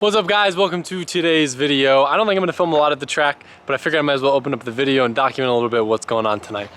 What's up guys, welcome to today's video. I don't think I'm gonna film a lot at the track, but I figured I might as well open up the video and document a little bit of what's going on tonight.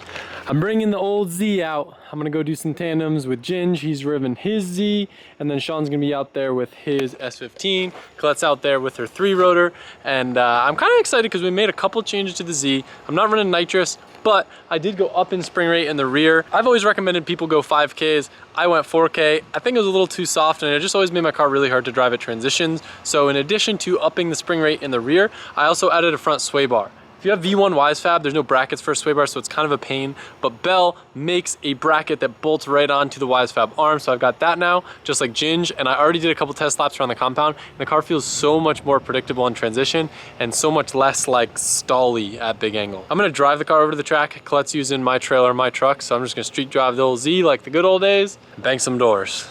I'm bringing the old Z out. I'm gonna go do some tandems with Ginge. He's driven his Z, and then Sean's gonna be out there with his S15. Colette's out there with her 3-rotor, and I'm kind of excited because we made a couple changes to the Z. I'm not running nitrous, but I did go up in spring rate in the rear. I've always recommended people go 5Ks. I went 4K. I think it was a little too soft, and it just always made my car really hard to drive at transitions. So in addition to upping the spring rate in the rear, I also added a front sway bar. If you have V1 Wisefab, there's no brackets for a sway bar, so it's kind of a pain, but Bell makes a bracket that bolts right onto the Wisefab arm, so I've got that now, just like Ginge, and I already did a couple test laps around the compound, and the car feels so much more predictable in transition, and so much less like stally at big angle. I'm gonna drive the car over to the track. Colette's using my trailer, my truck, so I'm just gonna street drive the old Z like the good old days, and bang some doors.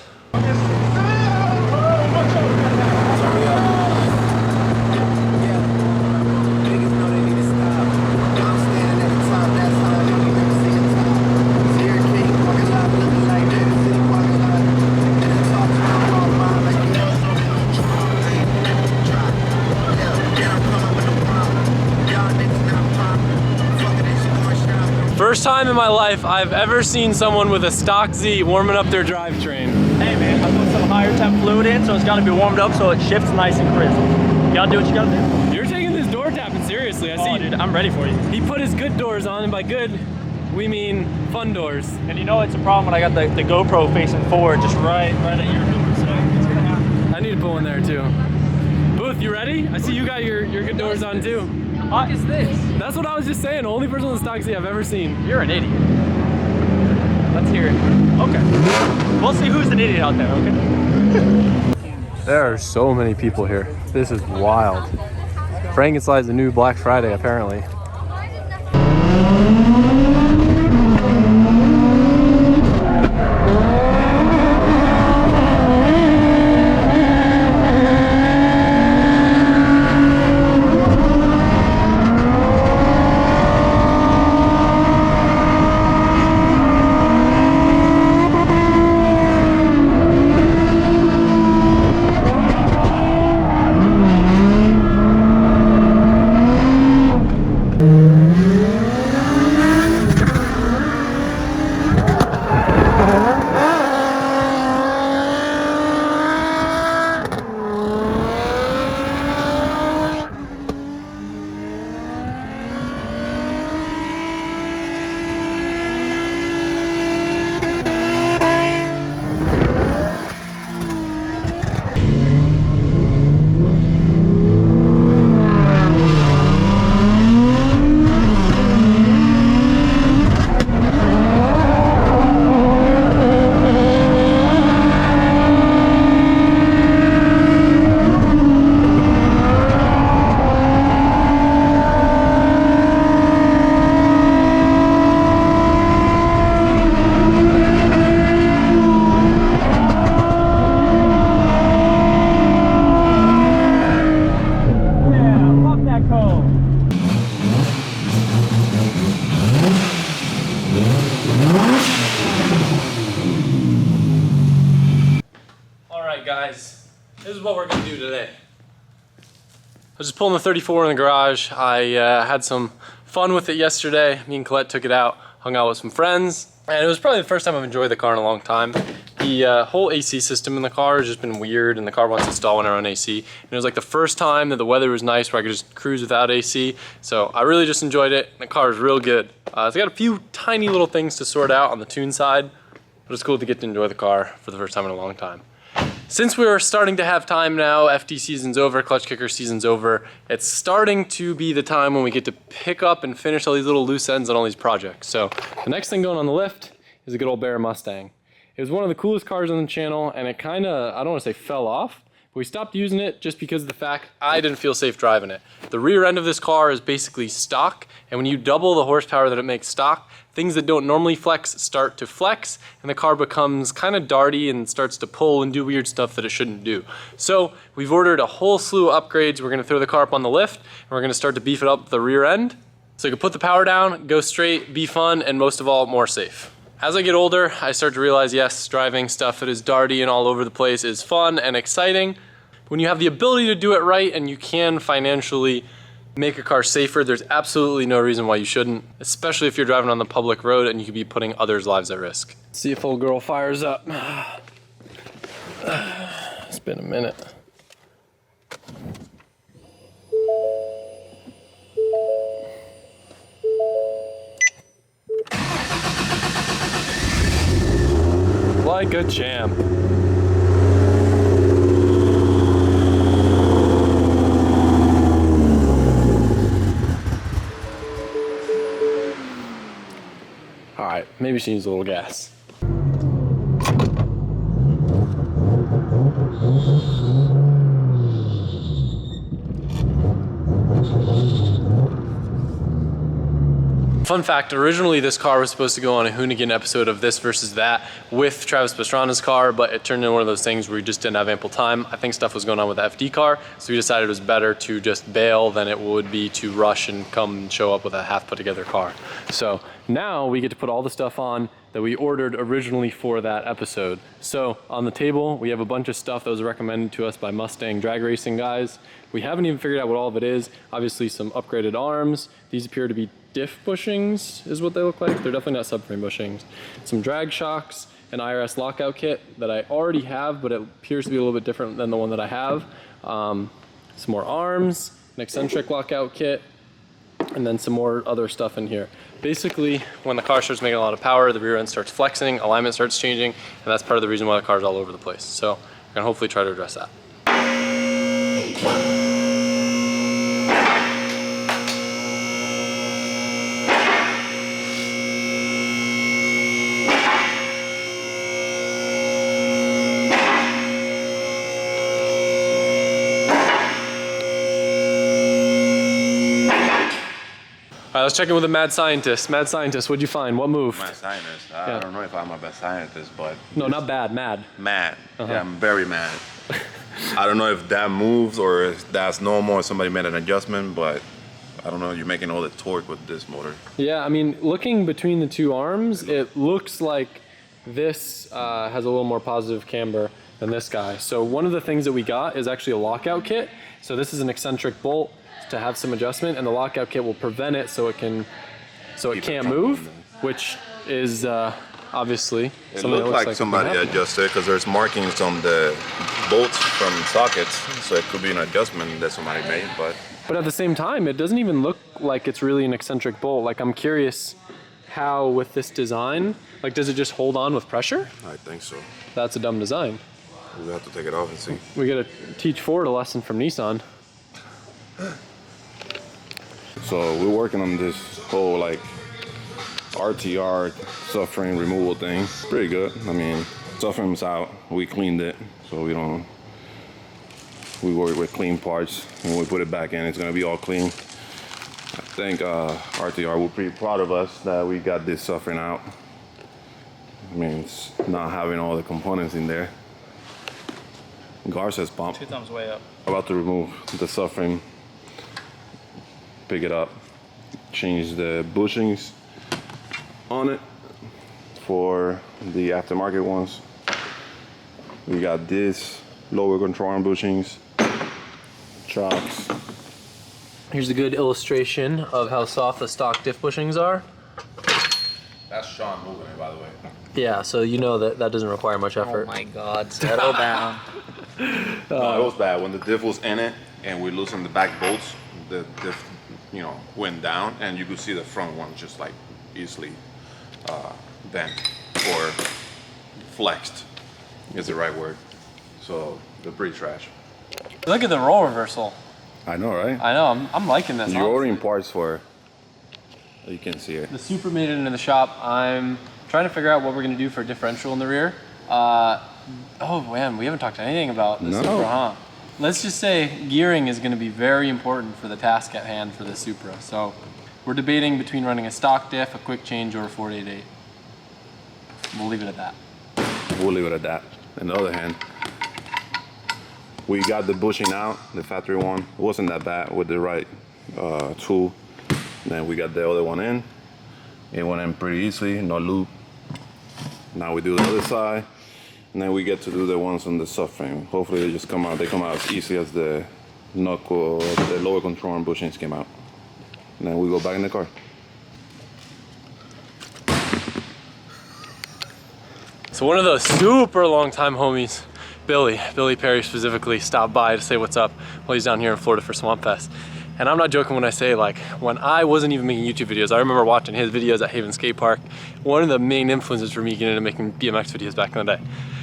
First time in my life I've ever seen someone with a stock Z warming up their drivetrain. Hey man, I put some higher temp fluid in, so it's gotta be warmed up so it shifts nice and crisp. You gotta do what you gotta do. You're taking this door tapping seriously. I see. Dude, I'm ready for you. He put his good doors on, and by good, we mean fun doors. And you know it's a problem when I got the GoPro facing forward, just right at your door, so it's gonna happen. I need to put one there too. Booth, you ready? I see you got your good doors on too. What is this? That's what I was just saying. Only person with a stock Z I've ever seen. You're an idiot. Let's hear it. Okay. We'll see who's an idiot out there, okay? There are so many people here. This is wild. Frankenstein's the new Black Friday, apparently. Guys, this is what we're gonna do today. I was just pulling the 34 in the garage. I had some fun with it yesterday. Me and Colette took it out, hung out with some friends, and it was probably the first time I've enjoyed the car in a long time. The whole AC system in the car has just been weird, and the car wants to install on our own AC. And it was like the first time that the weather was nice where I could just cruise without AC. So I really just enjoyed it, and the car is real good. It's got a few tiny little things to sort out on the tune side, but it's cool to get to enjoy the car for the first time in a long time. Since we're starting to have time now, FD season's over, clutch kicker season's over, it's starting to be the time when we get to pick up and finish all these little loose ends on all these projects. So the next thing going on the lift is a good old Barra Mustang. It was one of the coolest cars on the channel, and it kind of, I don't want to say fell off, but we stopped using it just because of the fact I didn't feel safe driving it. The rear end of this car is basically stock, and when you double the horsepower that it makes stock, things that don't normally flex start to flex, and the car becomes kind of darty and starts to pull and do weird stuff that it shouldn't do. So we've ordered a whole slew of upgrades. We're gonna throw the car up on the lift, and we're gonna start to beef it up the rear end, so you can put the power down, go straight, be fun, and most of all, more safe. As I get older, I start to realize, yes, driving stuff that is darty and all over the place is fun and exciting, When you have the ability to do it right and you can financially make a car safer, there's absolutely no reason why you shouldn't, especially if you're driving on the public road and you could be putting others' lives at risk. See if old girl fires up. It's been a minute. Like a champ. All right, maybe she needs a little gas. Fun fact, originally this car was supposed to go on a Hoonigan episode of This Versus That with Travis Pastrana's car, but it turned into one of those things where we just didn't have ample time. I think stuff was going on with the FD car, so we decided it was better to just bail than it would be to rush and come and show up with a half put together car. So now we get to put all the stuff on that we ordered originally for that episode. So on the table, we have a bunch of stuff that was recommended to us by Mustang drag racing guys. We haven't even figured out what all of it is. Obviously some upgraded arms. These appear to be diff bushings is what they look like. They're definitely not subframe bushings. Some drag shocks, an IRS lockout kit that I already have, but it appears to be a little bit different than the one that I have. Some more arms, an eccentric lockout kit, and then some more other stuff in here. Basically, when the car starts making a lot of power, the rear end starts flexing, alignment starts changing, and that's part of the reason why the car's all over the place. So we're gonna hopefully try to address that. All right, let's check in with the mad scientist. Mad scientist, what'd you find? What moved? Mad scientist. I don't know if I'm a bad scientist, but... No, not bad, mad. Mad. Yeah, I'm very mad. I don't know if that moves or if that's normal or somebody made an adjustment, but I don't know, you're making all the torque with this motor. Yeah, I mean, looking between the two arms, it looks like this has a little more positive camber than this guy. So one of the things that we got is actually a lockout kit. So this is an eccentric bolt to have some adjustment, and the lockout kit will prevent it so it can't move, which is obviously it something that looks like somebody adjusted because there's markings on the bolts from sockets, so it could be an adjustment that somebody made, but at the same time, it doesn't even look like it's really an eccentric bolt. Like, I'm curious how with this design, like, does it just hold on with pressure? I think so. That's a dumb design. We'll have to take it off and see. We gotta teach Ford a lesson from Nissan. So we're working on this whole like RTR subframe removal thing. Pretty good. I mean, subframe's out. We cleaned it, so we work with clean parts. When we put it back in, it's gonna be all clean. I think RTR will be pretty proud of us that we got this subframe out. I mean, it's not having all the components in there. Garza's pump. 2 thumbs way up. About to remove the subframe. Pick it up, change the bushings on it for the aftermarket ones. We got this lower control arm bushings, shocks. Here's a good illustration of how soft the stock diff bushings are. That's Sean moving it, by the way. Yeah, so you know that doesn't require much effort. Oh my God, settle down. No, it was bad. When the diff was in it and we loosened the back bolts, the diff, went down, and you could see the front one just like easily bent or flexed is the right word. So they're pretty trash. Look at the roll reversal. I know, right? I know, I'm liking this. You're ordering parts for, you can see it. The Supra made it into the shop. I'm trying to figure out what we're gonna do for a differential in the rear. Oh man, we haven't talked anything about the Supra, huh? Let's just say gearing is gonna be very important for the task at hand for the Supra. So we're debating between running a stock diff, a quick change, or a 488. We'll leave it at that. We'll leave it at that. On the other hand, we got the bushing out, the factory one. It wasn't that bad with the right tool. Then we got the other one in. It went in pretty easily, no loop. Now we do the other side. And then we get to do the ones on the subframe. Hopefully they just come out. They come out as easy as the knuckle, the lower control and bushings came out. And then we go back in the car. So one of those super long time homies, Billy Perry specifically, stopped by to say what's up while he's down here in Florida for Swamp Fest. And I'm not joking when I say, like, when I wasn't even making YouTube videos, I remember watching his videos at Haven Skate Park. One of the main influences for me getting into making BMX videos back in the day.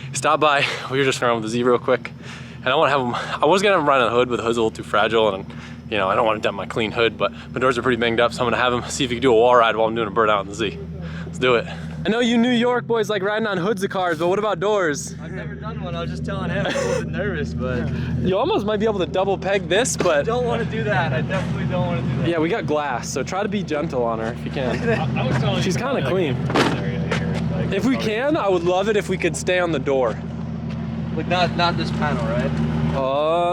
He stopped by, we were just around with the Z real quick. And I want to have him, I was gonna have him ride on the hood, but the hood's a little too fragile, and you know, I don't want to dent my clean hood, but my doors are pretty banged up, so I'm gonna have him see if he can do a wall ride while I'm doing a burnout on the Z. Let's do it. I know you New York boys like riding on hoods of cars, but what about doors? I've never done one. I was just telling him I was a little bit nervous, but You almost might be able to double peg this, but I don't want to do that. I definitely don't want to do that. yeah, we got glass, so try to be gentle on her if you can. I was telling She's kind of clean. If we can, I would love it if we could stay on the door. Like not this panel, right?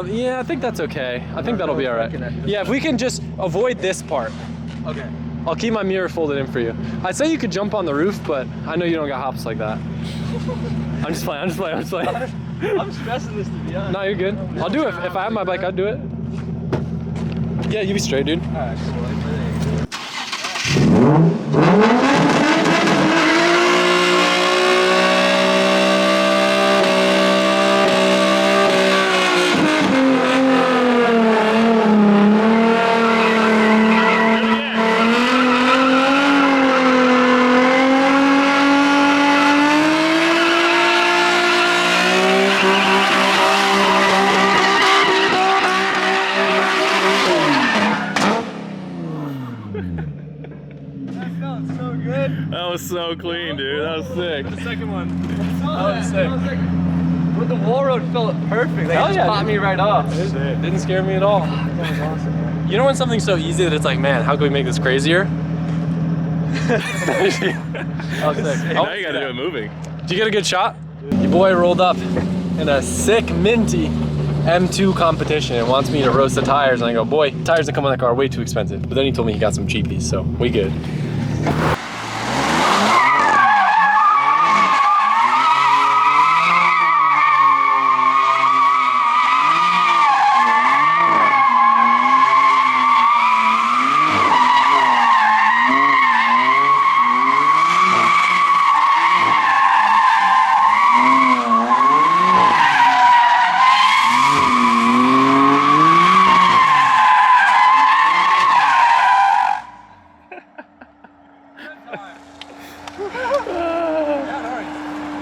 Yeah, I think that's okay. I think that'll be all right. Yeah, if we can just avoid this part. Okay. I'll keep my mirror folded in for you. I'd say you could jump on the roof, but I know you don't got hops like that. I'm just playing. I'm stressing this, to be honest. No, you're good. I'll do it. If I had my bike, I'd do it. Yeah, you be straight, dude. Alright, That was so clean, dude. That was sick. The second one. That was sick. With the wall road felt perfect. They just popped me right off. It didn't scare me at all. That was awesome, man. You know when something's so easy that it's like, man, how can we make this crazier? That was sick. Now you gotta do it moving. Did you get a good shot? Your boy rolled up in a sick minty M2 competition and wants me to roast the tires, and I go, boy, tires that come on that car are way too expensive. But then he told me he got some cheapies, so we good.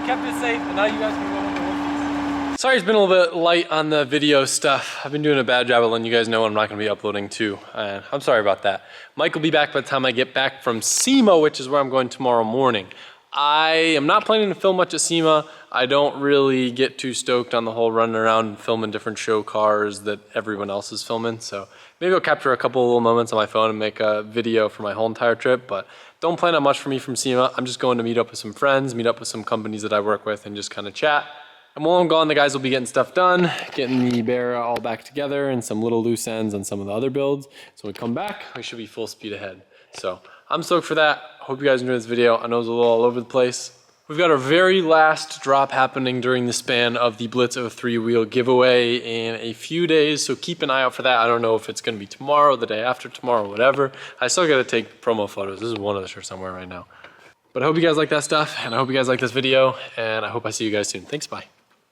Kept it safe, and now you guys can go on the wolfies. Sorry it's been a little bit light on the video stuff. I've been doing a bad job of letting you guys know what I'm not going to be uploading too. I'm sorry about that. Mike will be back by the time I get back from SEMA, which is where I'm going tomorrow morning. I am not planning to film much at SEMA. I don't really get too stoked on the whole running around and filming different show cars that everyone else is filming. So maybe I'll capture a couple of little moments on my phone and make a video for my whole entire trip, but don't plan on much for me from SEMA. I'm just going to meet up with some friends, meet up with some companies that I work with, and just kind of chat. And while I'm gone, the guys will be getting stuff done, getting the Barra all back together and some little loose ends on some of the other builds. So when we come back, we should be full speed ahead. So I'm stoked for that. Hope you guys enjoyed this video. I know it was a little all over the place. We've got our very last drop happening during the span of the Blitz 03 wheel giveaway in a few days, so keep an eye out for that. I don't know if it's gonna be tomorrow, the day after tomorrow, whatever. I still gotta take promo photos. This is one of the shirts somewhere right now. But I hope you guys like that stuff, and I hope you guys like this video, and I hope I see you guys soon. Thanks, bye.